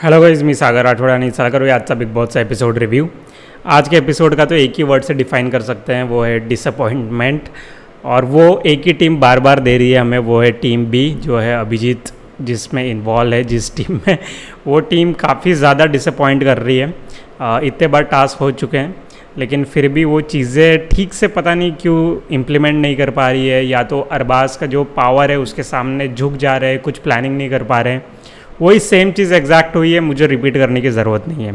Hello guys, मी सागर राठौड़ आणि चला करूया आजचा बिग बॉसचा एपिसोड रिव्यू। आज के एपिसोड का तो एक ही वर्ड से डिफाइन कर सकते हैं, वो है डिसअपॉइंटमेंट। और वो एक ही टीम बार बार दे रही है हमें, वो है टीम बी, जो है अभिजीत जिसमें इन्वॉल्व है जिस टीम में। वो टीम काफ़ी ज़्यादा डिसअपॉइंट कर रही है। इतने बार टास्क हो चुके हैं लेकिन फिर भी वो चीज़ें ठीक से पता नहीं क्यों इम्प्लीमेंट नहीं कर पा रही है, या तो अरबाज का जो पावर है उसके सामने झुक जा रहे हैं, कुछ प्लानिंग नहीं कर पा रहे हैं। वही सेम चीज़ एग्जैक्ट हुई है, मुझे रिपीट करने की ज़रूरत नहीं है।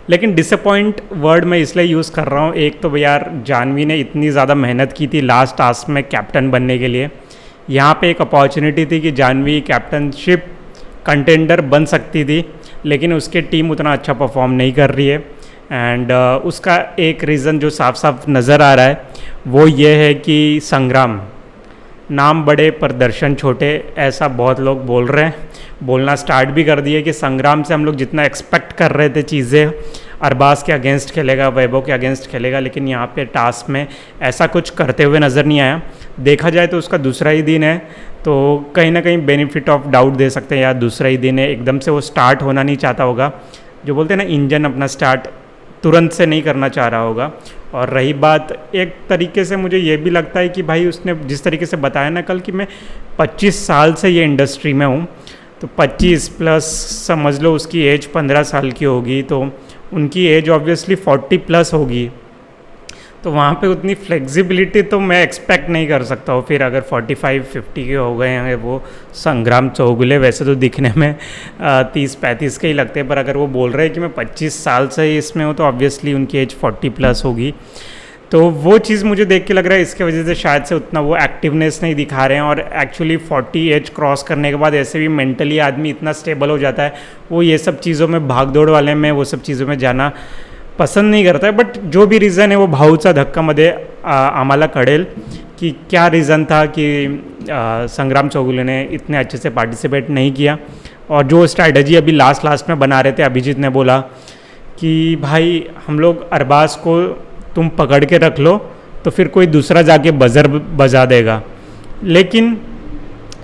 लेकिन डिसअपॉइंट वर्ड मैं इसलिए यूज़ कर रहा हूँ, एक तो यार जानवी ने इतनी ज़्यादा मेहनत की थी लास्ट टास्क में कैप्टन बनने के लिए। यहाँ पे एक अपॉर्चुनिटी थी कि जानवी कैप्टनशिप कंटेंडर बन सकती थी, लेकिन उसकी टीम उतना अच्छा परफॉर्म नहीं कर रही है। एंड उसका एक रीज़न जो साफ साफ नज़र आ रहा है वो ये है कि संग्राम, नाम बड़े प्रदर्शन छोटे, ऐसा बहुत लोग बोल रहे हैं, बोलना स्टार्ट भी कर दिए कि संग्राम से हम लोग जितना एक्सपेक्ट कर रहे थे चीज़ें, अरबाज के अगेंस्ट खेलेगा, वैभव के अगेंस्ट खेलेगा, लेकिन यहाँ पे टास्क में ऐसा कुछ करते हुए नज़र नहीं आया। देखा जाए तो उसका दूसरा ही दिन है, तो कहीं ना कहीं बेनिफिट ऑफ डाउट दे सकते हैं यार, दूसरा ही दिन है, एकदम से वो स्टार्ट होना नहीं चाहता होगा। जो बोलते हैं ना, इंजन अपना स्टार्ट तुरंत से नहीं करना चाह रहा होगा। और रही बात, एक तरीके से मुझे ये भी लगता है कि भाई उसने जिस तरीके से बताया ना कल कि मैं 25 साल से ये इंडस्ट्री में हूँ, तो 25 प्लस समझ लो उसकी एज 15 साल की होगी, तो उनकी एज ऑब्वियसली 40 प्लस होगी। तो वहाँ पे उतनी फ्लेक्सिबिलिटी तो मैं एक्सपेक्ट नहीं कर सकता हूँ। फिर अगर 45-50 के हो गए हैं वो संग्राम चौगुले, वैसे तो दिखने में 30-35 के ही लगते हैं, पर अगर वो बोल रहे हैं कि मैं 25 साल से ही इसमें हूँ, तो ऑब्वियसली उनकी एज 40 प्लस होगी। तो वो चीज़ मुझे देख के लग रहा है इसके वजह से शायद से उतना वो एक्टिवनेस नहीं दिखा रहे हैं। और एक्चुअली 40 एज क्रॉस करने के बाद ऐसे भी मेंटली आदमी इतना स्टेबल हो जाता है, वो ये सब चीज़ों में भागदौड़ वाले में वो सब चीज़ों में जाना पसंद नहीं करता है। बट जो भी रीज़न है वो भाऊचा धक्कामध्ये आम्हाला कळेल कि क्या रीज़न था कि संग्राम चौगुले ने इतने अच्छे से पार्टिसिपेट नहीं किया। और जो स्ट्रैटेजी अभी लास्ट में बना रहे थे, अभिजीत ने बोला कि भाई हम लोग अरबाज को तुम पकड़ के रख लो, तो फिर कोई दूसरा जाके बजर बजा देगा। लेकिन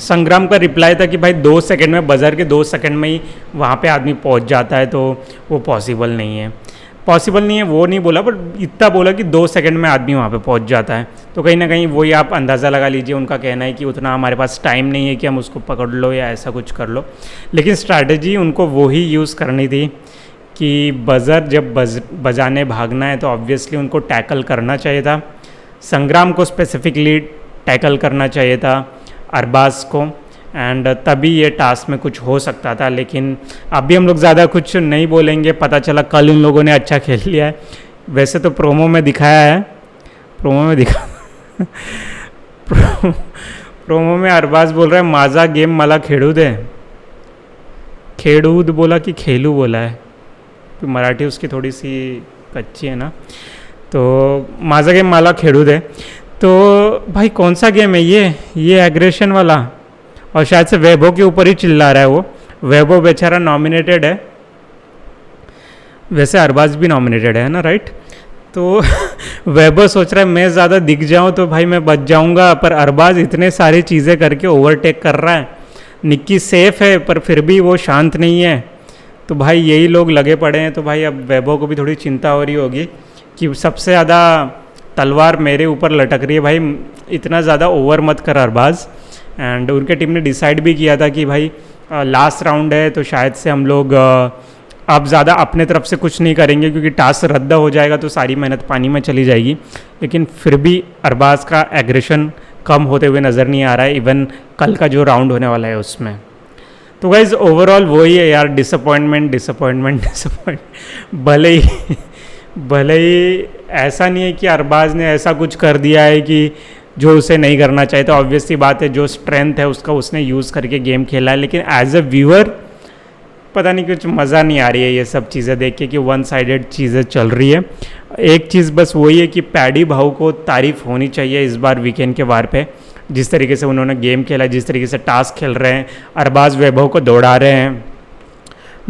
संग्राम का रिप्लाई था कि भाई 2 सेकंड में, बजर के 2 सेकंड में ही वहाँ पे आदमी पहुँच जाता है, तो वो पॉसिबल नहीं है। वो नहीं बोला, बट इतना बोला कि 2 सेकंड में आदमी वहाँ पे पहुँच जाता है। तो कहीं ना कहीं वही आप अंदाज़ा लगा लीजिए, उनका कहना है कि उतना हमारे पास टाइम नहीं है कि हम उसको पकड़ लो या ऐसा कुछ कर लो। लेकिन स्ट्रैटेजी उनको वही यूज़ करनी थी कि बजर जब बजाने भागना है तो ऑब्वियसली उनको टैकल करना चाहिए था, संग्राम को स्पेसिफिकली टैकल करना चाहिए था, अरबाज को, एंड तभी ये टास्क में कुछ हो सकता था। लेकिन अभी हम लोग ज़्यादा कुछ नहीं बोलेंगे, पता चला कल उन लोगों ने अच्छा खेल लिया है। वैसे तो प्रोमो में दिखाया प्रोमो में अरबाज बोल रहा है माझा गेम मला खेळू दे, खेड़ूद बोला कि खेलू बोला है, तो मराठी उसकी थोड़ी सी कच्ची है ना, तो माझा गेम मला खेड़ू दे। तो भाई कौन सा गेम है ये एग्रेशन वाला, और शायद से वैभव के ऊपर ही चिल्ला रहा है वो। वैभव बेचारा नॉमिनेटेड है, वैसे अरबाज भी नॉमिनेटेड है ना, राइट। तो वैभव सोच रहा है मैं ज़्यादा दिख जाऊँ तो भाई मैं बच जाऊँगा, पर अरबाज इतने सारी चीज़ें करके ओवरटेक कर रहा है। निक्की सेफ है पर फिर भी वो शांत नहीं है, तो भाई यही लोग लगे पड़े हैं। तो भाई अब वैभव को भी थोड़ी चिंता हो रही होगी कि सबसे ज़्यादा तलवार मेरे ऊपर लटक रही है, भाई इतना ज़्यादा ओवर मत कर अरबाज। एंड उनके टीम ने डिसाइड भी किया था कि भाई लास्ट राउंड है, तो शायद से हम लोग अब ज़्यादा अपने तरफ से कुछ नहीं करेंगे, क्योंकि टास्क रद्द हो जाएगा तो सारी मेहनत पानी में चली जाएगी। लेकिन फिर भी अरबाज का एग्रेशन कम होते हुए नज़र नहीं आ रहा है, इवन कल का जो राउंड होने वाला है उसमें। तो गाइज ओवरऑल वही है यार, डिसअपॉइंटमेंट। भले ही ऐसा नहीं है कि अरबाज ने ऐसा कुछ कर दिया है कि जो उसे नहीं करना चाहिए, तो ऑब्वियसली बात है जो स्ट्रेंथ है उसका उसने यूज़ करके गेम खेला है। लेकिन एज अ व्यूअर पता नहीं कुछ मज़ा नहीं आ रही है ये सब चीज़ें देख के कि वन साइडेड चीज़ें चल रही है। एक चीज़ बस वही है कि पैडी भाऊ को तारीफ़ होनी चाहिए इस बार वीकेंड के वार पे, जिस तरीके से उन्होंने गेम खेला, जिस तरीके से टास्क खेल रहे हैं, अरबाज वैभव को दौड़ा रहे हैं।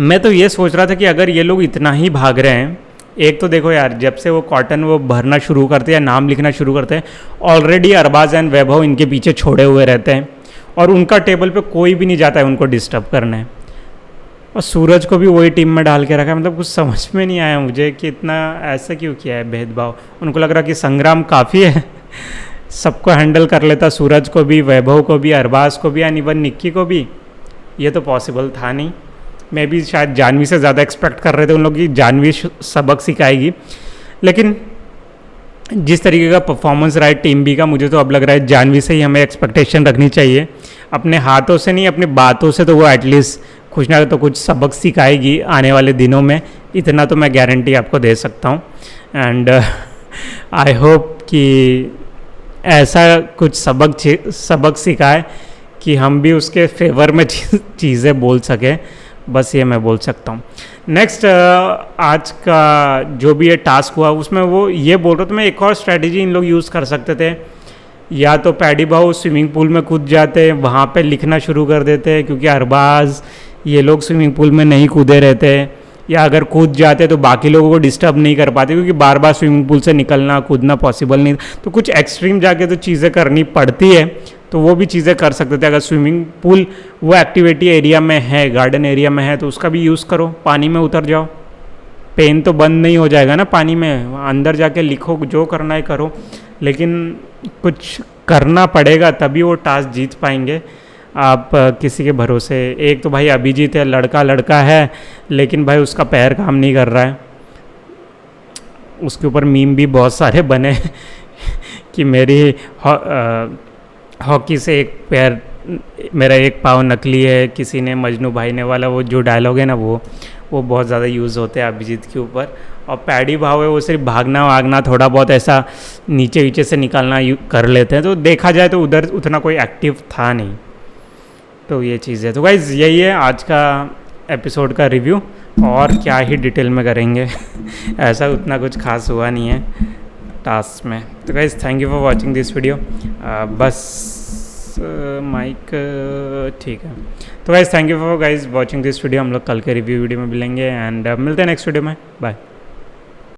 मैं तो ये सोच रहा था कि अगर ये लोग इतना ही भाग रहे हैं, एक तो देखो यार, जब से वो कॉटन वो भरना शुरू करते हैं, नाम लिखना शुरू करते हैं, ऑलरेडी अरबाज एंड वैभव इनके पीछे छोड़े हुए रहते हैं और उनका टेबल पे कोई भी नहीं जाता है उनको डिस्टर्ब करने। और सूरज को भी वही टीम में डाल के रखा है। मतलब कुछ समझ में नहीं आया मुझे कि इतना ऐसा क्यों किया है भेदभाव। उनको लग रहा कि संग्राम काफ़ी है, सबको हैंडल कर लेता, सूरज को भी, वैभव को भी, अरबाज को भी, एंड इवन निक्की को भी। ये तो पॉसिबल था नहीं। मैं भी शायद जानवी से ज़्यादा एक्सपेक्ट कर रहे थे उन लोग की जानवी सबक सिखाएगी, लेकिन जिस तरीके का परफॉर्मेंस रहा है टीम बी का, मुझे तो अब लग रहा है जानवी से ही हमें एक्सपेक्टेशन रखनी चाहिए। अपने हाथों से नहीं, अपनी बातों से तो वो एटलीस्ट कुछ ना तो कुछ सबक सिखाएगी आने वाले दिनों में, इतना तो मैं गारंटी आपको दे सकता हूँ। एंड आई होप कि ऐसा कुछ सबक सिखाए कि हम भी उसके फेवर में चीज़ें बोल सकें, बस ये मैं बोल सकता हूँ। नेक्स्ट आज का जो भी ये टास्क हुआ उसमें वो ये बोल रहा था, मैं एक और स्ट्रैटेजी इन लोग यूज़ कर सकते थे। या तो पैडी भाऊ स्विमिंग पूल में कूद जाते, वहाँ पे लिखना शुरू कर देते, क्योंकि अरबाज ये लोग स्विमिंग पूल में नहीं कूदे रहते, या अगर कूद जाते तो बाकी लोगों को डिस्टर्ब नहीं कर पाते, क्योंकि बार बार स्विमिंग पूल से निकलना कूदना पॉसिबल नहीं। तो कुछ एक्सट्रीम जाके तो चीज़ें करनी पड़ती है, तो वो भी चीज़ें कर सकते थे। अगर स्विमिंग पूल वो एक्टिविटी एरिया में है, गार्डन एरिया में है, तो उसका भी यूज़ करो, पानी में उतर जाओ। पेन तो बंद नहीं हो जाएगा ना पानी में, अंदर जाके लिखो, जो करना है करो, लेकिन कुछ करना पड़ेगा तभी वो टास्क जीत पाएंगे। आप किसी के भरोसे, एक तो भाई अभिजीत है, लड़का है, लेकिन भाई उसका पैर काम नहीं कर रहा है। उसके ऊपर मीम भी बहुत सारे बने कि मेरी हॉकी से एक पैर, मेरा एक पाँव नकली है, किसी ने मजनू भाई ने वाला वो जो डायलॉग है ना, वो बहुत ज़्यादा यूज़ होते हैं अभिजीत के ऊपर। और पैडी भाव है वो सिर्फ भागना वागना, थोड़ा बहुत ऐसा नीचे वीचे से निकालना कर लेते हैं। तो देखा जाए तो उधर उतना कोई एक्टिव था नहीं, तो ये चीज़ है। तो गाइज़ यही है आज का एपिसोड का रिव्यू, और क्या ही डिटेल में करेंगे ऐसा उतना कुछ खास हुआ नहीं है टास्क में। तो guys thank you for watching this video. बस माइक ठीक है। तो guys thank you for guys watching this video. हम लोग कल के रिव्यू वीडियो में मिलेंगे, एंड मिलते हैं नेक्स्ट वीडियो में। बाय।